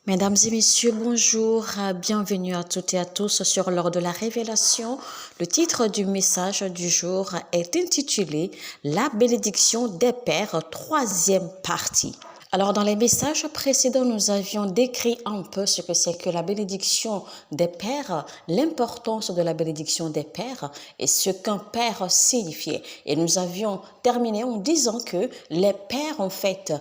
Mesdames et messieurs, bonjour, bienvenue à toutes et à tous sur l'heure de la révélation. Le titre du message du jour est intitulé La bénédiction des pères, troisième partie. Alors, dans les messages précédents, nous avions décrit un peu ce que c'est que la bénédiction des pères, l'importance de la bénédiction des pères et ce qu'un père signifiait. Et nous avions terminé en disant que les pères, en fait,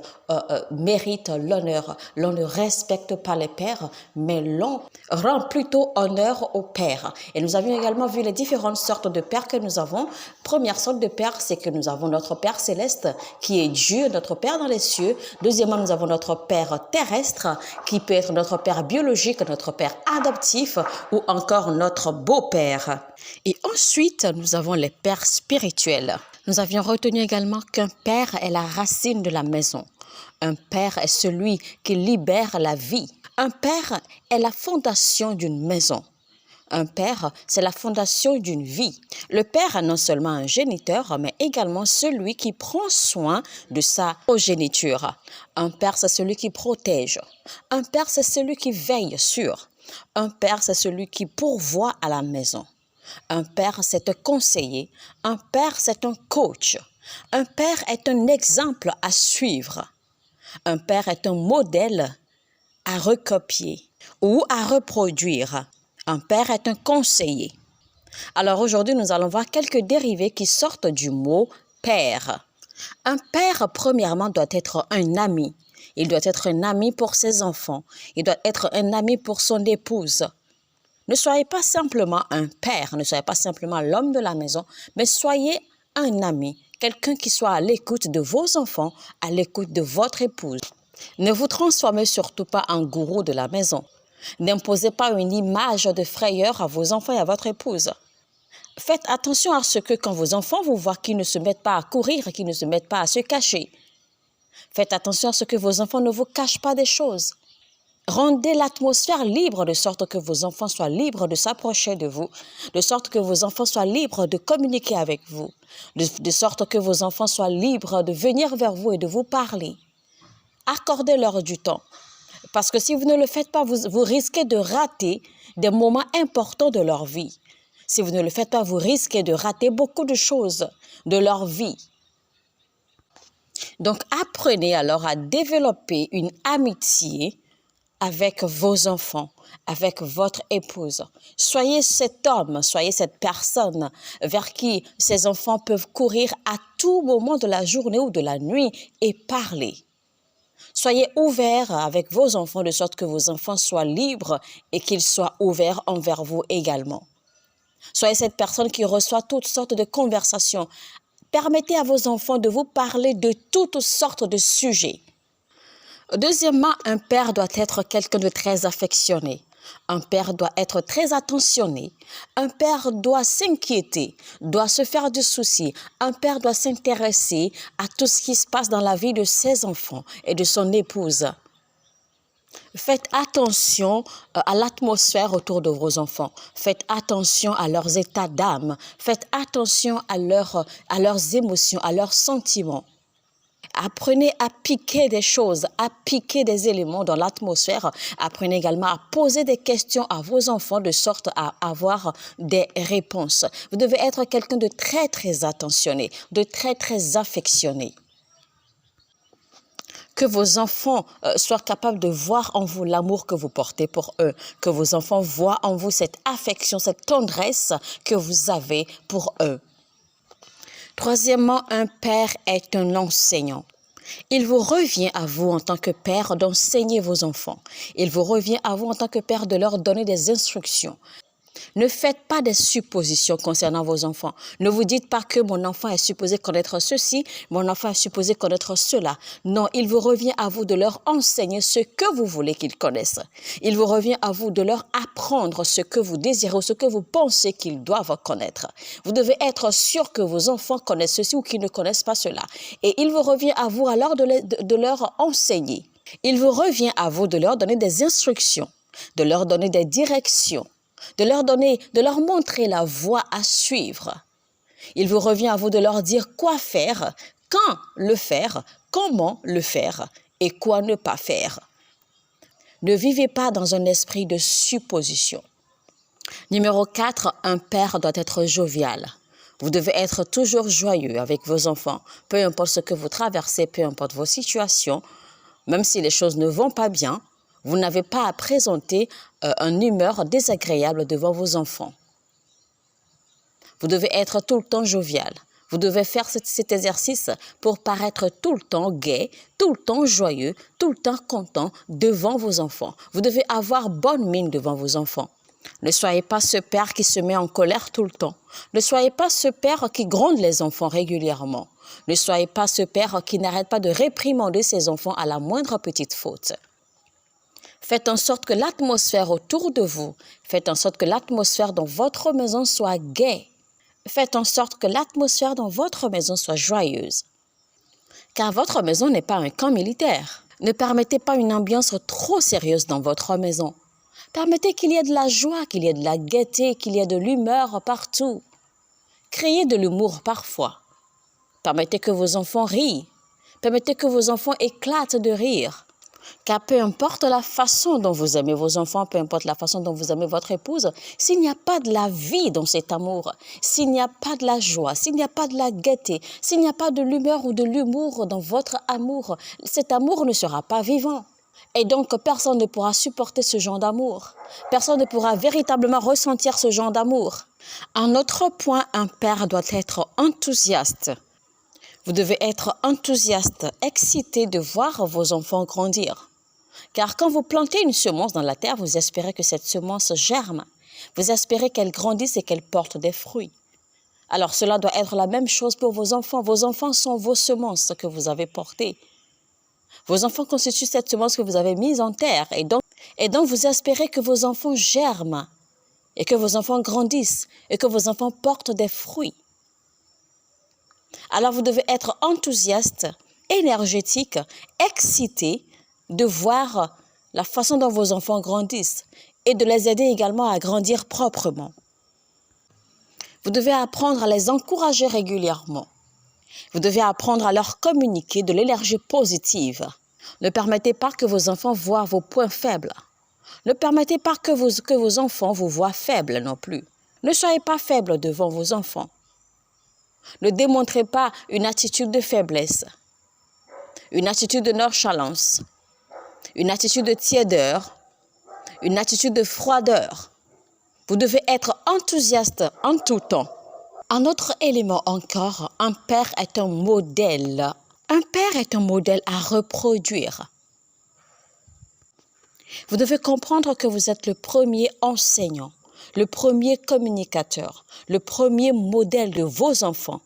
méritent l'honneur. L'on ne respecte pas les pères, mais l'on rend plutôt honneur aux pères. Et nous avions également vu les différentes sortes de pères que nous avons. Première sorte de père, c'est que nous avons notre Père céleste, qui est Dieu, notre Père dans les cieux. Deuxièmement, nous avons notre Père terrestre, qui peut être notre Père biologique, notre Père adoptif ou encore notre beau-père. Et ensuite, nous avons les pères spirituels. Nous avions retenu également qu'un père est la racine de la maison. Un père est celui qui libère la vie. Un père est la fondation d'une maison. Un père, c'est la fondation d'une vie. Le père est non seulement un géniteur, mais également celui qui prend soin de sa progéniture. Un père, c'est celui qui protège. Un père, c'est celui qui veille sur. Un père, c'est celui qui pourvoit à la maison. Un père, c'est un conseiller. Un père, c'est un coach. Un père est un exemple à suivre. Un père est un modèle à recopier ou à reproduire. Un père est un conseiller. Alors aujourd'hui, nous allons voir quelques dérivés qui sortent du mot père. Un père, premièrement, doit être un ami. Il doit être un ami pour ses enfants. Il doit être un ami pour son épouse. Ne soyez pas simplement un père, ne soyez pas simplement l'homme de la maison, mais soyez un ami, quelqu'un qui soit à l'écoute de vos enfants, à l'écoute de votre épouse. Ne vous transformez surtout pas en gourou de la maison. N'imposez pas une image de frayeur à vos enfants et à votre épouse. Faites attention à ce que quand vos enfants vous voient, qu'ils ne se mettent pas à courir, qu'ils ne se mettent pas à se cacher. Faites attention à ce que vos enfants ne vous cachent pas des choses. Rendez l'atmosphère libre de sorte que vos enfants soient libres de s'approcher de vous, de sorte que vos enfants soient libres de communiquer avec vous, de sorte que vos enfants soient libres de venir vers vous et de vous parler. Accordez-leur du temps. Parce que si vous ne le faites pas, vous risquez de rater des moments importants de leur vie. Si vous ne le faites pas, vous risquez de rater beaucoup de choses de leur vie. Donc, apprenez alors à développer une amitié avec vos enfants, avec votre épouse. Soyez cet homme, soyez cette personne vers qui ces enfants peuvent courir à tout moment de la journée ou de la nuit et parler. Soyez ouverts avec vos enfants de sorte que vos enfants soient libres et qu'ils soient ouverts envers vous également. Soyez cette personne qui reçoit toutes sortes de conversations. Permettez à vos enfants de vous parler de toutes sortes de sujets. Deuxièmement, un père doit être quelqu'un de très affectionné. Un père doit être très attentionné. Un père doit s'inquiéter, doit se faire du souci. Un père doit s'intéresser à tout ce qui se passe dans la vie de ses enfants et de son épouse. Faites attention à l'atmosphère autour de vos enfants. Faites attention à leurs états d'âme. Faites attention à leurs émotions, à leurs sentiments. Apprenez à piquer des choses, à piquer des éléments dans l'atmosphère. Apprenez également à poser des questions à vos enfants de sorte à avoir des réponses. Vous devez être quelqu'un de très, très attentionné, de très, très affectionné. Que vos enfants soient capables de voir en vous l'amour que vous portez pour eux. Que vos enfants voient en vous cette affection, cette tendresse que vous avez pour eux. Troisièmement, un père est un enseignant. Il vous revient à vous en tant que père d'enseigner vos enfants. Il vous revient à vous en tant que père de leur donner des instructions. Ne faites pas des suppositions concernant vos enfants. Ne vous dites pas que mon enfant est supposé connaître ceci, mon enfant est supposé connaître cela. Non, il vous revient à vous de leur enseigner ce que vous voulez qu'ils connaissent. Il vous revient à vous de leur apprendre ce que vous désirez ou ce que vous pensez qu'ils doivent connaître. Vous devez être sûr que vos enfants connaissent ceci ou qu'ils ne connaissent pas cela. Et il vous revient à vous alors de leur enseigner. Il vous revient à vous de leur donner des instructions, de leur donner des directions, de leur montrer la voie à suivre. Il vous revient à vous de leur dire quoi faire, quand le faire, comment le faire et quoi ne pas faire. Ne vivez pas dans un esprit de supposition. Numéro 4, un père doit être jovial. Vous devez être toujours joyeux avec vos enfants, peu importe ce que vous traversez, peu importe vos situations, même si les choses ne vont pas bien, vous n'avez pas à présenter une humeur désagréable devant vos enfants. Vous devez être tout le temps jovial. Vous devez faire cet exercice pour paraître tout le temps gai, tout le temps joyeux, tout le temps content devant vos enfants. Vous devez avoir bonne mine devant vos enfants. Ne soyez pas ce père qui se met en colère tout le temps. Ne soyez pas ce père qui gronde les enfants régulièrement. Ne soyez pas ce père qui n'arrête pas de réprimander ses enfants à la moindre petite faute. Faites en sorte que l'atmosphère autour de vous, faites en sorte que l'atmosphère dans votre maison soit gaie. Faites en sorte que l'atmosphère dans votre maison soit joyeuse. Car votre maison n'est pas un camp militaire. Ne permettez pas une ambiance trop sérieuse dans votre maison. Permettez qu'il y ait de la joie, qu'il y ait de la gaieté, qu'il y ait de l'humeur partout. Créez de l'humour parfois. Permettez que vos enfants rient. Permettez que vos enfants éclatent de rire. Car peu importe la façon dont vous aimez vos enfants, peu importe la façon dont vous aimez votre épouse, s'il n'y a pas de la vie dans cet amour, s'il n'y a pas de la joie, s'il n'y a pas de la gaieté, s'il n'y a pas de l'humeur ou de l'humour dans votre amour, cet amour ne sera pas vivant. Et donc, personne ne pourra supporter ce genre d'amour. Personne ne pourra véritablement ressentir ce genre d'amour. Un autre point, un père doit être enthousiaste. Vous devez être enthousiaste, excité de voir vos enfants grandir. Car quand vous plantez une semence dans la terre, vous espérez que cette semence germe. Vous espérez qu'elle grandisse et qu'elle porte des fruits. Alors cela doit être la même chose pour vos enfants. Vos enfants sont vos semences que vous avez portées. Vos enfants constituent cette semence que vous avez mise en terre. Et donc vous espérez que vos enfants germent et que vos enfants grandissent et que vos enfants portent des fruits. Alors vous devez être enthousiaste, énergétique, excité de voir la façon dont vos enfants grandissent et de les aider également à grandir proprement. Vous devez apprendre à les encourager régulièrement. Vous devez apprendre à leur communiquer de l'énergie positive. Ne permettez pas que vos enfants voient vos points faibles. Ne permettez pas que vos enfants vous voient faibles non plus. Ne soyez pas faibles devant vos enfants. Ne démontrez pas une attitude de faiblesse, une attitude de nonchalance, une attitude de tiédeur, une attitude de froideur. Vous devez être enthousiaste en tout temps. Un autre élément encore, un père est un modèle. Un père est un modèle à reproduire. Vous devez comprendre que vous êtes le premier enseignant, le premier communicateur, le premier modèle de vos enfants.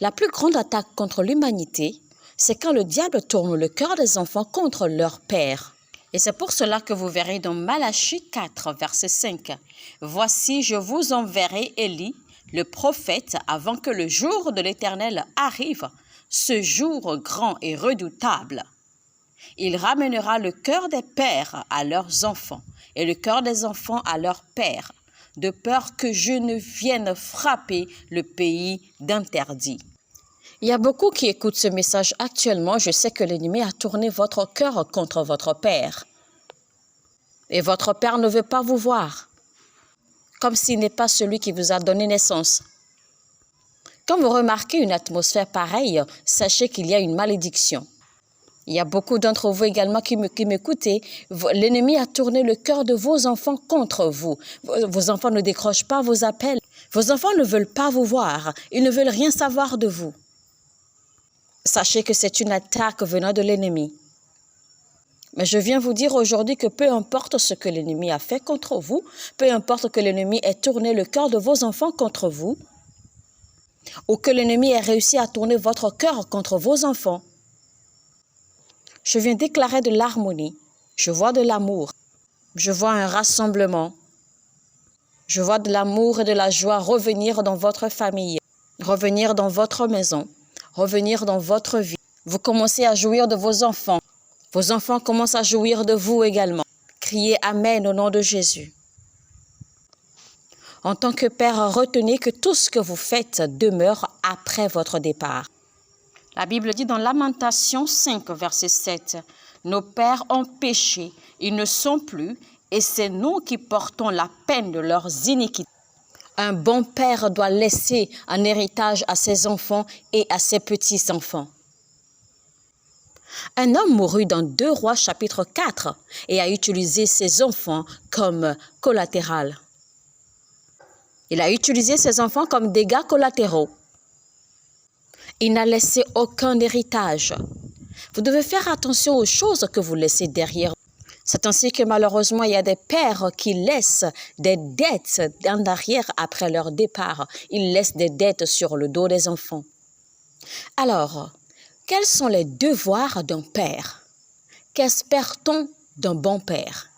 La plus grande attaque contre l'humanité, c'est quand le diable tourne le cœur des enfants contre leur père. Et c'est pour cela que vous verrez dans Malachie 4, verset 5. « Voici, je vous enverrai Élie, le prophète, avant que le jour de l'Éternel arrive, ce jour grand et redoutable. Il ramènera le cœur des pères à leurs enfants et le cœur des enfants à leurs pères, de peur que je ne vienne frapper le pays d'interdit. » Il y a beaucoup qui écoutent ce message actuellement. Je sais que l'ennemi a tourné votre cœur contre votre père. Et votre père ne veut pas vous voir, comme s'il n'est pas celui qui vous a donné naissance. Quand vous remarquez une atmosphère pareille, sachez qu'il y a une malédiction. Il y a beaucoup d'entre vous également qui m'écoutez. L'ennemi a tourné le cœur de vos enfants contre vous. Vos enfants ne décrochent pas vos appels. Vos enfants ne veulent pas vous voir. Ils ne veulent rien savoir de vous. Sachez que c'est une attaque venant de l'ennemi. Mais je viens vous dire aujourd'hui que peu importe ce que l'ennemi a fait contre vous, peu importe que l'ennemi ait tourné le cœur de vos enfants contre vous, ou que l'ennemi ait réussi à tourner votre cœur contre vos enfants, je viens déclarer de l'harmonie. Je vois de l'amour. Je vois un rassemblement. Je vois de l'amour et de la joie revenir dans votre famille, revenir dans votre maison, revenir dans votre vie. Vous commencez à jouir de vos enfants. Vos enfants commencent à jouir de vous également. Criez Amen au nom de Jésus. En tant que père, retenez que tout ce que vous faites demeure après votre départ. La Bible dit dans Lamentations 5, verset 7, « Nos pères ont péché, ils ne sont plus, et c'est nous qui portons la peine de leurs iniquités. Un bon père doit laisser un héritage à ses enfants et à ses petits-enfants. Un homme mourut dans 2 Rois chapitre 4 et a utilisé ses enfants comme collatéral. Il a utilisé ses enfants comme dégâts collatéraux. Il n'a laissé aucun héritage. Vous devez faire attention aux choses que vous laissez derrière. C'est ainsi que malheureusement, il y a des pères qui laissent des dettes en arrière après leur départ. Ils laissent des dettes sur le dos des enfants. Alors, quels sont les devoirs d'un père? Qu'espère-t-on d'un bon père?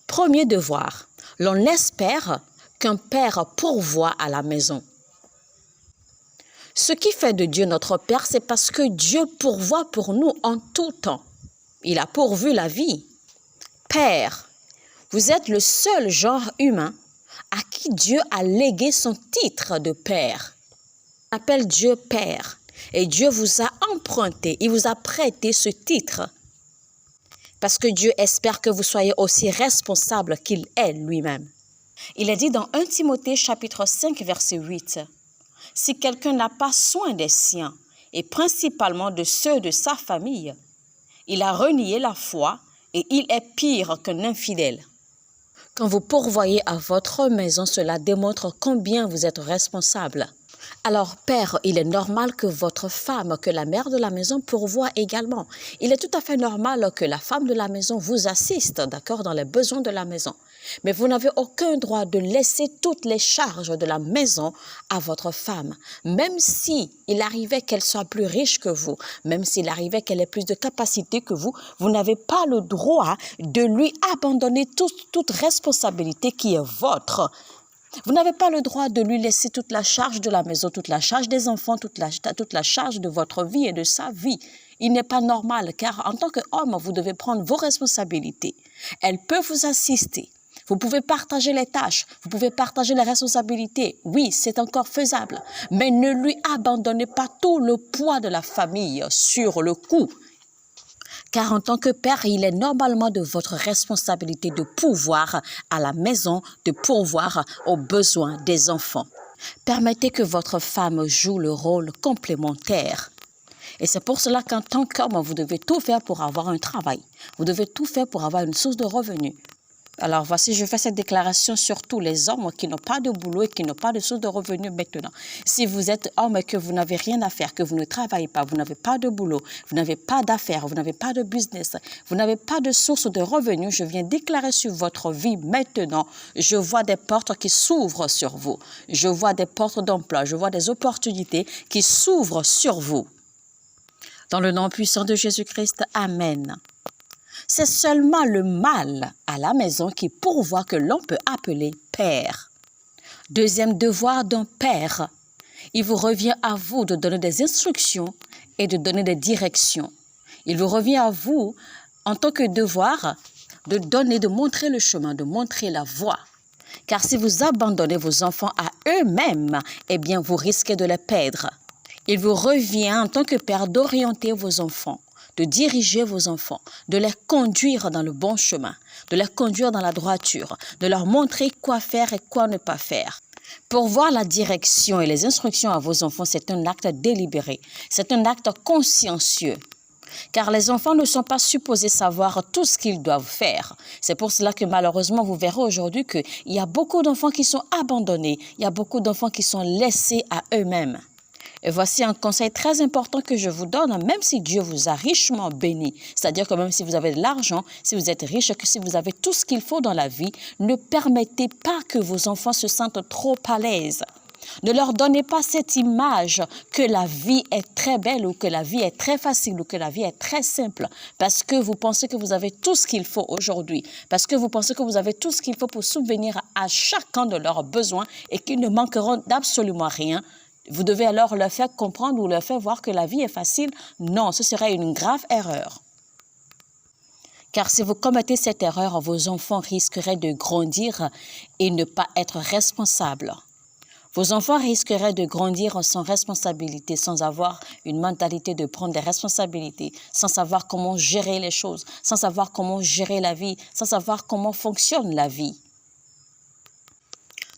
Premier devoir, l'on espère qu'un père pourvoie à la maison. Ce qui fait de Dieu notre Père, c'est parce que Dieu pourvoit pour nous en tout temps. Il a pourvu la vie. Père, vous êtes le seul genre humain à qui Dieu a légué son titre de Père. On appelle Dieu Père et Dieu vous a emprunté, il vous a prêté ce titre parce que Dieu espère que vous soyez aussi responsable qu'il est lui-même. Il est dit dans 1 Timothée chapitre 5 verset 8, « Si quelqu'un n'a pas soin des siens, et principalement de ceux de sa famille, il a renié la foi et il est pire qu'un infidèle. » Quand vous pourvoyez à votre maison, cela démontre combien vous êtes responsable. Alors, père, il est normal que votre femme, que la mère de la maison pourvoie également. Il est tout à fait normal que la femme de la maison vous assiste, d'accord, dans les besoins de la maison. Mais vous n'avez aucun droit de laisser toutes les charges de la maison à votre femme. Même si il arrivait qu'elle soit plus riche que vous, même s'il arrivait qu'elle ait plus de capacité que vous n'avez pas le droit de lui abandonner toute responsabilité qui est votre. Vous n'avez pas le droit de lui laisser toute la charge de la maison, toute la charge des enfants, toute la charge de votre vie et de sa vie. Il n'est pas normal car en tant qu'homme, vous devez prendre vos responsabilités. Elle peut vous assister. Vous pouvez partager les tâches, vous pouvez partager les responsabilités. Oui, c'est encore faisable. Mais ne lui abandonnez pas tout le poids de la famille sur le cou. Car en tant que père, il est normalement de votre responsabilité de pourvoir à la maison, de pourvoir aux besoins des enfants. Permettez que votre femme joue le rôle complémentaire. Et c'est pour cela qu'en tant qu'homme, vous devez tout faire pour avoir un travail. Vous devez tout faire pour avoir une source de revenus. Alors voici, je fais cette déclaration sur tous les hommes qui n'ont pas de boulot et qui n'ont pas de source de revenus maintenant. Si vous êtes homme et que vous n'avez rien à faire, que vous ne travaillez pas, vous n'avez pas de boulot, vous n'avez pas d'affaires, vous n'avez pas de business, vous n'avez pas de source de revenus, je viens déclarer sur votre vie maintenant, je vois des portes qui s'ouvrent sur vous. Je vois des portes d'emploi, je vois des opportunités qui s'ouvrent sur vous. Dans le nom puissant de Jésus-Christ, Amen. C'est seulement le mâle à la maison qui pourvoit que l'on peut appeler père. Deuxième devoir d'un père, il vous revient à vous de donner des instructions et de donner des directions. Il vous revient à vous, en tant que devoir, de donner, de montrer le chemin, de montrer la voie. Car si vous abandonnez vos enfants à eux-mêmes, eh bien vous risquez de les perdre. Il vous revient en tant que père d'orienter vos enfants, de diriger vos enfants, de les conduire dans le bon chemin, de les conduire dans la droiture, de leur montrer quoi faire et quoi ne pas faire. Pour voir la direction et les instructions à vos enfants, c'est un acte délibéré, c'est un acte consciencieux. Car les enfants ne sont pas supposés savoir tout ce qu'ils doivent faire. C'est pour cela que malheureusement, vous verrez aujourd'hui qu'il y a beaucoup d'enfants qui sont abandonnés, il y a beaucoup d'enfants qui sont laissés à eux-mêmes. Et voici un conseil très important que je vous donne, même si Dieu vous a richement béni. C'est-à-dire que même si vous avez de l'argent, si vous êtes riche, que si vous avez tout ce qu'il faut dans la vie, ne permettez pas que vos enfants se sentent trop à l'aise. Ne leur donnez pas cette image que la vie est très belle ou que la vie est très facile ou que la vie est très simple parce que vous pensez que vous avez tout ce qu'il faut aujourd'hui, parce que vous pensez que vous avez tout ce qu'il faut pour subvenir à chacun de leurs besoins et qu'ils ne manqueront d'absolument rien. Vous devez alors leur faire comprendre ou leur faire voir que la vie est facile. Non, ce serait une grave erreur. Car si vous commettez cette erreur, vos enfants risqueraient de grandir et ne pas être responsables. Vos enfants risqueraient de grandir sans responsabilité, sans avoir une mentalité de prendre des responsabilités, sans savoir comment gérer les choses, sans savoir comment gérer la vie, sans savoir comment fonctionne la vie.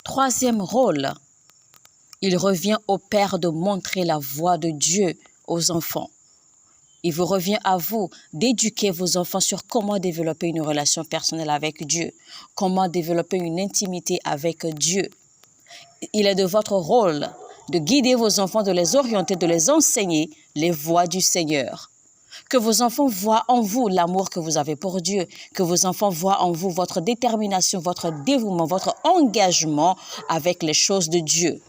Troisième rôle, il revient au père de montrer la voie de Dieu aux enfants. Il vous revient à vous d'éduquer vos enfants sur comment développer une relation personnelle avec Dieu, comment développer une intimité avec Dieu. Il est de votre rôle de guider vos enfants, de les orienter, de les enseigner les voies du Seigneur. Que vos enfants voient en vous l'amour que vous avez pour Dieu, que vos enfants voient en vous votre détermination, votre dévouement, votre engagement avec les choses de Dieu.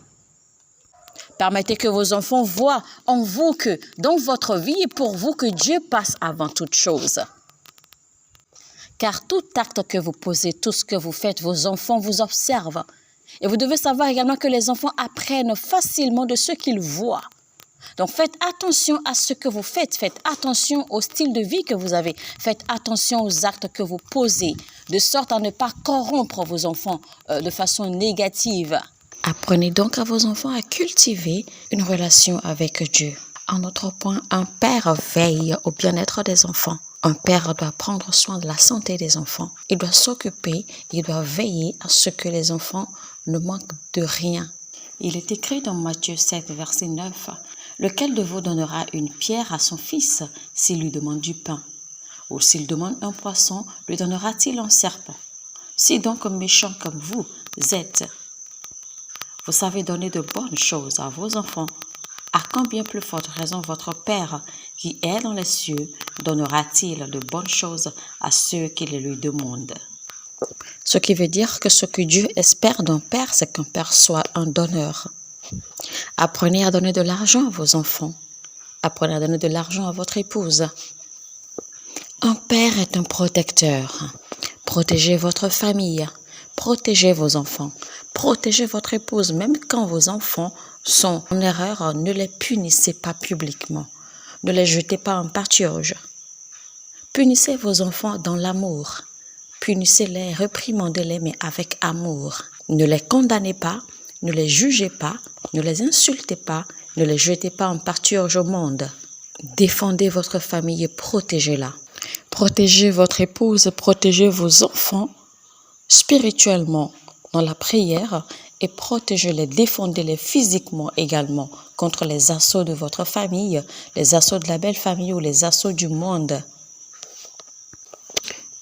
Permettez que vos enfants voient en vous que dans votre vie et pour vous que Dieu passe avant toute chose. Car tout acte que vous posez, tout ce que vous faites, vos enfants vous observent. Et vous devez savoir également que les enfants apprennent facilement de ce qu'ils voient. Donc faites attention à ce que vous faites. Faites attention au style de vie que vous avez. Faites attention aux actes que vous posez, de sorte à ne pas corrompre vos enfants de façon négative. Apprenez donc à vos enfants à cultiver une relation avec Dieu. Un autre point, un père veille au bien-être des enfants. Un père doit prendre soin de la santé des enfants. Il doit s'occuper, il doit veiller à ce que les enfants ne manquent de rien. Il est écrit dans Matthieu 7, verset 9, « Lequel de vous donnera une pierre à son fils s'il lui demande du pain? Ou s'il demande un poisson, lui donnera-t-il un serpent? Si donc méchant comme vous êtes, vous savez donner de bonnes choses à vos enfants, à combien plus forte raison votre Père qui est dans les cieux donnera-t-il de bonnes choses à ceux qui les lui demandent? » Ce qui veut dire que ce que Dieu espère d'un père, c'est qu'un père soit un donneur. Apprenez à donner de l'argent à vos enfants. Apprenez à donner de l'argent à votre épouse. Un père est un protecteur. Protégez votre famille. Protégez vos enfants. Protégez votre épouse. Même quand vos enfants sont en erreur, ne les punissez pas publiquement. Ne les jetez pas en pâturage. Punissez vos enfants dans l'amour. Punissez-les, réprimandez-les, mais avec amour. Ne les condamnez pas, ne les jugez pas, ne les insultez pas, ne les jetez pas en pâturage au monde. Défendez votre famille et protégez-la. Protégez votre épouse, protégez vos enfants spirituellement dans la prière et protégez-les, défendez-les physiquement également contre les assauts de votre famille, les assauts de la belle famille ou les assauts du monde.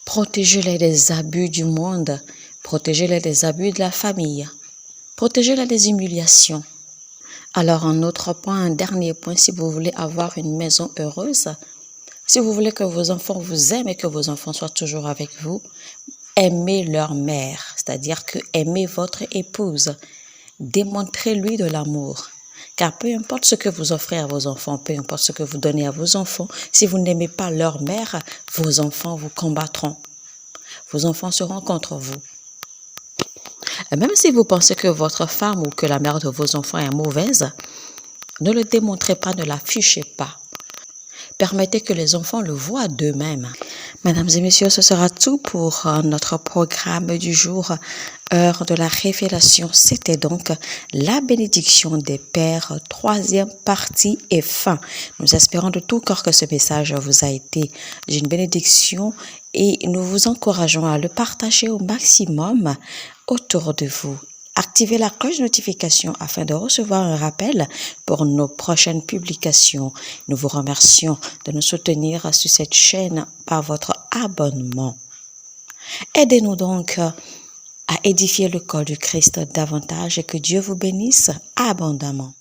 Protégez-les des abus du monde, protégez-les des abus de la famille, protégez-les des humiliations. Alors un autre point, un dernier point, si vous voulez avoir une maison heureuse, si vous voulez que vos enfants vous aiment et que vos enfants soient toujours avec vous, aimez leur mère, c'est-à-dire que aimez votre épouse, démontrez-lui de l'amour. Car peu importe ce que vous offrez à vos enfants, peu importe ce que vous donnez à vos enfants, si vous n'aimez pas leur mère, vos enfants vous combattront. Vos enfants seront contre vous. Et même si vous pensez que votre femme ou que la mère de vos enfants est mauvaise, ne le démontrez pas, ne l'affichez pas. Permettez que les enfants le voient d'eux-mêmes. Mesdames et messieurs, ce sera tout pour notre programme du jour, Heure de la Révélation. C'était donc la bénédiction des pères, troisième partie et fin. Nous espérons de tout cœur que ce message vous a été d'une bénédiction et nous vous encourageons à le partager au maximum autour de vous. Activez la cloche de notification afin de recevoir un rappel pour nos prochaines publications. Nous vous remercions de nous soutenir sur cette chaîne par votre abonnement. Aidez-nous donc à édifier le corps du Christ davantage et que Dieu vous bénisse abondamment.